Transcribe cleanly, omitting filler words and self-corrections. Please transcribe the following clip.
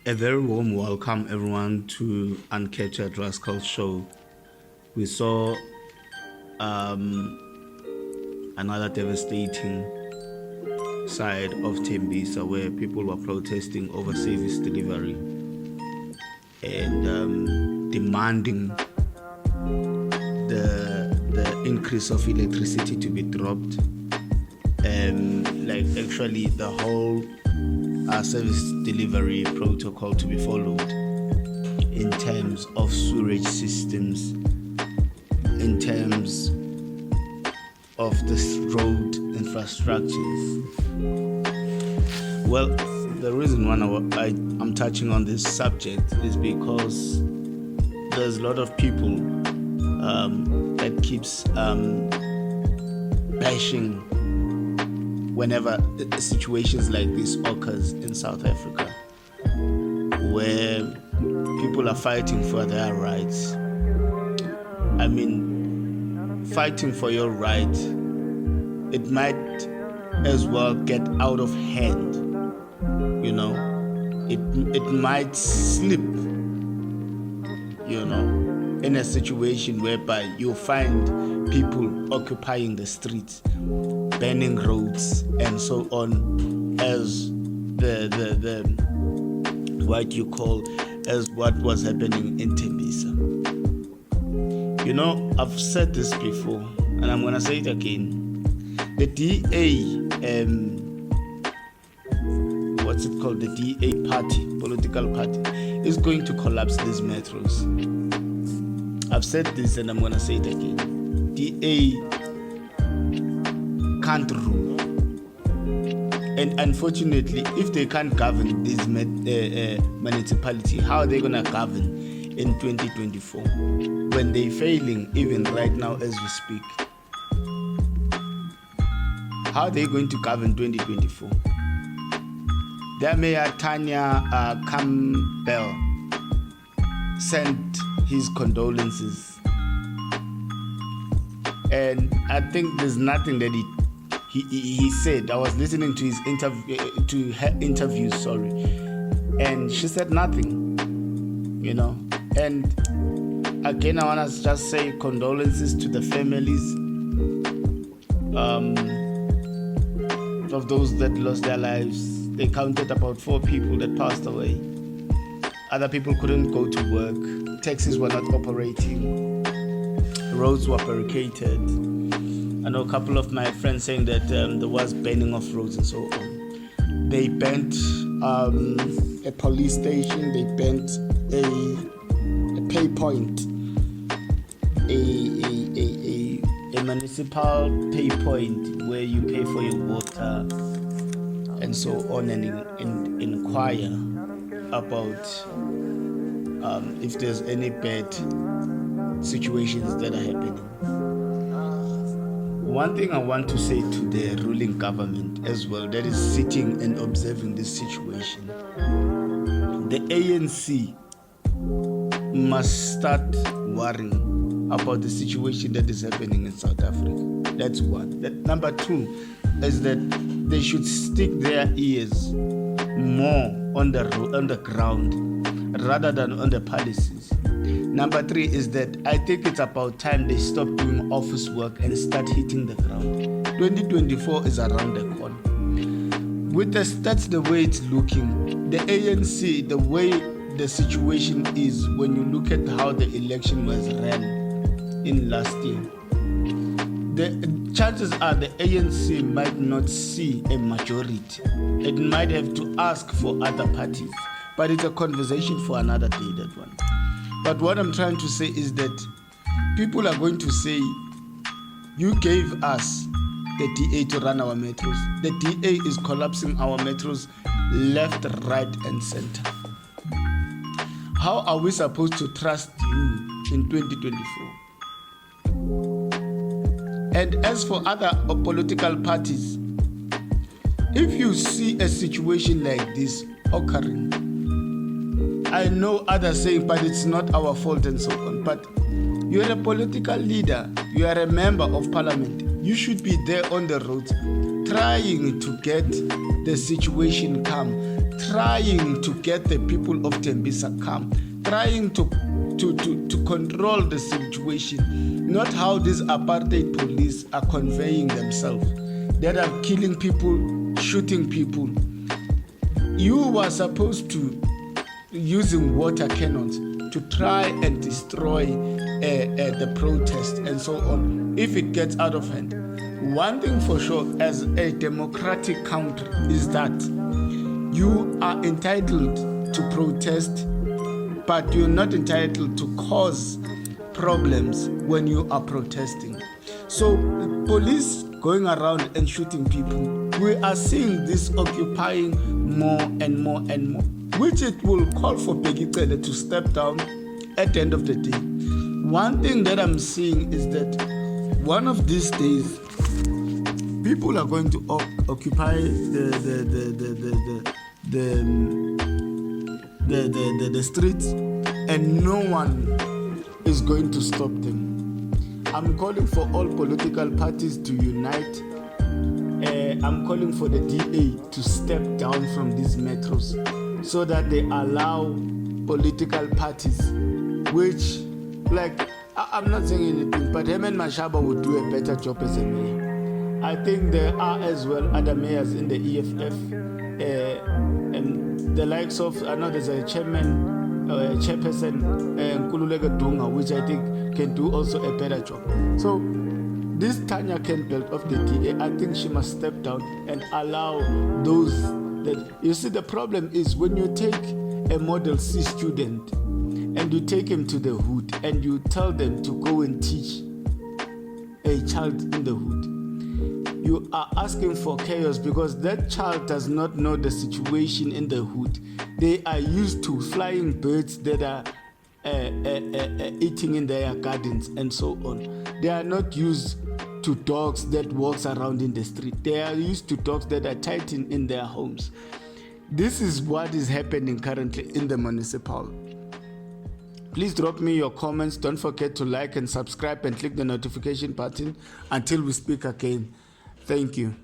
A very warm welcome, everyone, to Uncaptured Rascal show. We saw another devastating side of Tembisa where people were protesting over service delivery and demanding the increase of electricity to be dropped, and actually the whole service delivery protocol to be followed in terms of sewerage systems, in terms of the road infrastructures. Well, the reason why I'm touching on this subject is because there's a lot of people that keeps bashing whenever situations like this occurs in South Africa, where people are fighting for their rights. I mean, fighting for your right, it might as well get out of hand, you know. It might slip, you know, in a situation whereby you find people occupying the streets, banning roads and so on, as what was happening in Tembisa. You know, I've said this before and I'm gonna say it again. The DA, the DA party, political party, is going to collapse these metros. I've said this and I'm gonna say it again. DA can't rule, and unfortunately, if they can't govern this municipality, how are they gonna govern in 2024 when they're failing even right now as we speak? How are they going to govern 2024? Their mayor Tanya Campbell sent his condolences, and I think there's nothing that he said. I was listening to his interview, and she said nothing, you know. And again, I want to just say condolences to the families of those that lost their lives. They counted about 4 people that passed away. Other people couldn't go to work. Taxis were not operating. Roads were barricaded. I know a couple of my friends saying that there was banning of roads and so on. They banned a police station. They banned a pay point, a municipal pay point where you pay for your water and so on, and inquire about if there's any bad situations that are happening. One thing I want to say to the ruling government as well, that is sitting and observing this situation, the ANC must start worrying about the situation that is happening in South Africa. That's one. Number 2 is that they should stick their ears more on the ground rather than on the policies. Number 3 is that I think it's about time they stop doing office work and start hitting the ground. 2024 is around the corner. With the stats the way it's looking, the ANC, the way the situation is, when you look at how the election was ran in last year, the chances are the ANC might not see a majority. It might have to ask for other parties, but it's a conversation for another day, that one. But what I'm trying to say is that people are going to say, you gave us the DA to run our metros. The DA is collapsing our metros left, right, and center. How are we supposed to trust you in 2024? And as for other political parties, if you see a situation like this occurring, I know others saying, but it's not our fault and so on. But you're a political leader. You are a member of parliament. You should be there on the roads, trying to get the situation calm, trying to get the people of Tembisa calm, trying to control the situation, not how these apartheid police are conveying themselves, that are killing people, shooting people. You were supposed to using water cannons to try and destroy the protest and so on if it gets out of hand. One thing for sure, as a democratic country, is that you are entitled to protest, but you're not entitled to cause problems when you are protesting. So police going around and shooting people, we are seeing this occupying more and more and more, which it will call for Ekurhuleni to step down at the end of the day. One thing that I'm seeing is that one of these days, people are going to occupy the streets, and no one is going to stop them. I'm calling for all political parties to unite. I'm calling for the DA to step down from these metros so that they allow political parties, which, like, I'm not saying anything, but him and Mashaba would do a better job as a mayor. I think there are as well other mayors in the EFF, and the likes of, I know there's a chairperson, Nkululeko Dunga, which I think can do also a better job. So this Tanya Campbell of the DA, I think she must step down and allow those that, you see, the problem is when you take a Model C student and you take him to the hood and you tell them to go and teach a child in the hood, you are asking for chaos, because that child does not know the situation in the hood. They are used to flying birds that are eating in their gardens and so on. They are not used to dogs that walks around in the street. They are used to dogs that are tied in their homes. This is what is happening currently in the municipal. Please drop me your comments. Don't forget to like and subscribe and click the notification button until we speak again. Thank you.